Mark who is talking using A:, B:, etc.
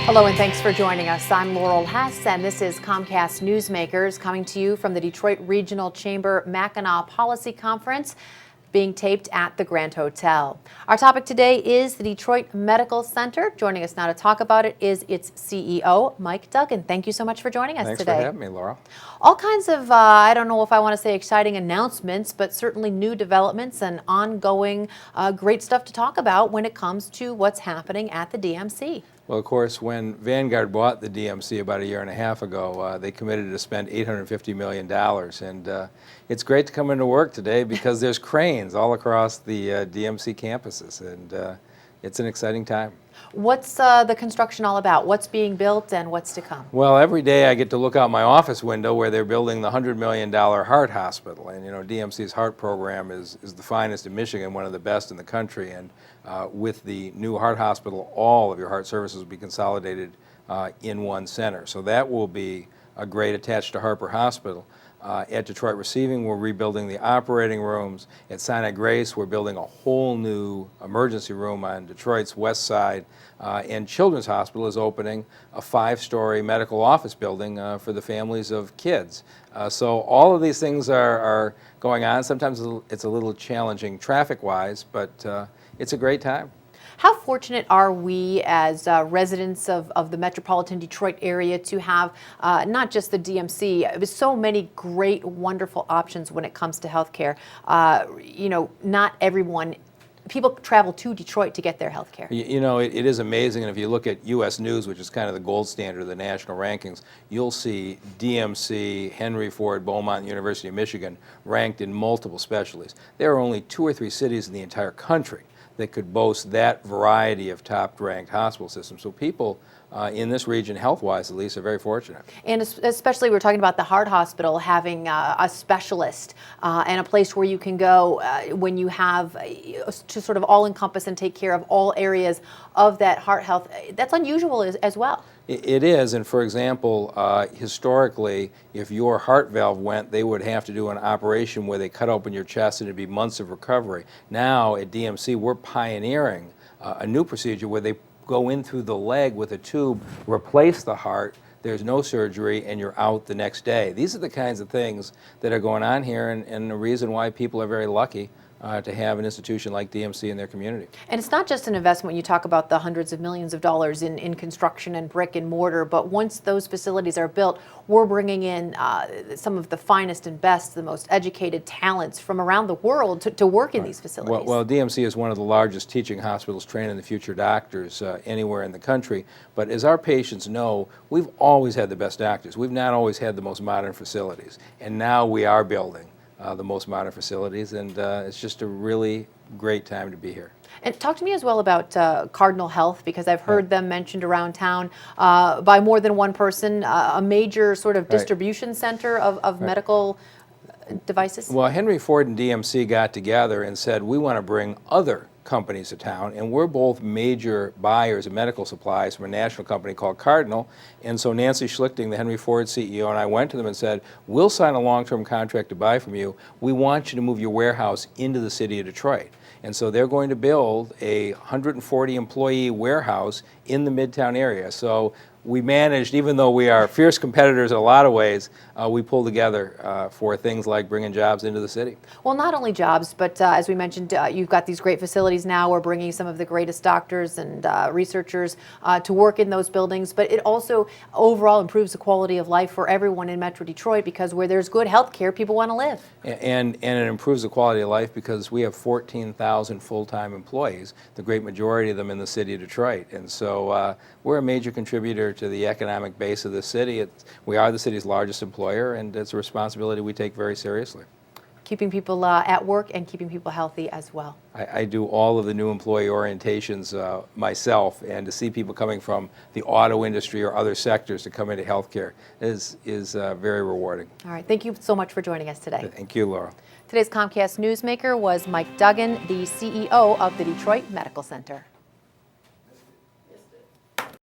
A: Hello and thanks for joining us. I'm Laurel Hess and this is Comcast Newsmakers coming to you from the Detroit Regional Chamber Mackinac Policy Conference being taped at the Grand Hotel. Our topic today is the Detroit Medical Center. Joining us now to talk about it is its CEO, Mike Duggan. Thank you so much for joining us today.
B: Thanks for having me, Laurel.
A: All kinds of, I don't know if I want to say exciting announcements, but certainly new developments and ongoing great stuff to talk about when it comes to what's happening at the DMC.
B: Well, of course, when Vanguard bought the DMC about a year and a half ago, they committed to spend $850 million. And it's great to come into work today because there's cranes all across the DMC campuses, and it's an exciting time.
A: What's the construction all about? What's being built and what's to come?
B: Well, every day I get to look out my office window where they're building the $100 million heart hospital. And, you know, DMC's heart program is the finest in Michigan, one of the best in the country. And with the new heart hospital, all of your heart services will be consolidated in one center. So that will be a great attached to Harper Hospital. At Detroit Receiving, we're rebuilding the operating rooms. At Sinai Grace, we're building a whole new emergency room on Detroit's west side. And Children's Hospital is opening a 5-story medical office building for the families of kids. So all of these things are going on. Sometimes it's a little challenging traffic-wise, but it's a great time.
A: How fortunate are we as residents of the metropolitan Detroit area to have not just the DMC, but so many great, wonderful options when it comes to health care. You know, not everyone, people travel to Detroit to get their health care.
B: You know, it is amazing, and if you look at U.S. News, which is kind of the gold standard of the national rankings, you'll see DMC, Henry Ford, Beaumont, University of Michigan ranked in multiple specialties. There are only 2 or 3 cities in the entire country that could boast that variety of top-ranked hospital systems. So people in this region, health-wise at least, are very fortunate. And
A: especially we're talking about the heart hospital having a specialist and a place where you can go when you have to sort of all-encompass and take care of all areas of that heart health. That's unusual as well.
B: It is, and for example, historically, if your heart valve went, they would have to do an operation where they cut open your chest and it'd be months of recovery. Now at DMC, we're pioneering a new procedure where they go in through the leg with a tube, replace the heart, there's no surgery, and you're out the next day. These are the kinds of things that are going on here, and the reason why people are very lucky to have an institution like DMC in their community.
A: And it's not just an investment when you talk about the hundreds of millions of dollars in construction and brick and mortar, but once those facilities are built, we're bringing in some of the finest and best, the most educated talents from around the world to work in these facilities.
B: Well, DMC is one of the largest teaching hospitals training the future doctors anywhere in the country. But as our patients know, we've always had the best doctors. We've not always had the most modern facilities. And now we are building the most modern facilities, and it's just a really great time to be here.
A: And talk to me as well about Cardinal Health, because I've heard them mentioned around town by more than one person, a major sort of distribution center of medical devices.
B: Well, Henry Ford and DMC got together and said, we want to bring other companies to town, and we're both major buyers of medical supplies from a national company called Cardinal. And so Nancy Schlichting, the Henry Ford CEO, and I went to them and said, we'll sign a long-term contract to buy from you. We want you to move your warehouse into the city of Detroit. And so they're going to build a 140-employee warehouse in the Midtown area. So we managed, even though we are fierce competitors in a lot of ways, we pulled together for things like bringing jobs into the city.
A: Well, not only jobs, but as we mentioned, you've got these great facilities now. We're bringing some of the greatest doctors and researchers to work in those buildings, but it also overall improves the quality of life for everyone in Metro Detroit, because where there's good health care, people want to live.
B: And it improves the quality of life because we have 14,000 full-time employees, the great majority of them in the city of Detroit. And so we're a major contributor to the economic base of the city. We are the city's largest employer, and it's a responsibility we take very seriously.
A: Keeping people at work and keeping people healthy as well.
B: I do all of the new employee orientations myself, and to see people coming from the auto industry or other sectors to come into healthcare is very rewarding.
A: All right, thank you so much for joining us today.
B: Thank you, Laura.
A: Today's Comcast Newsmaker was Mike Duggan, the CEO of the Detroit Medical Center.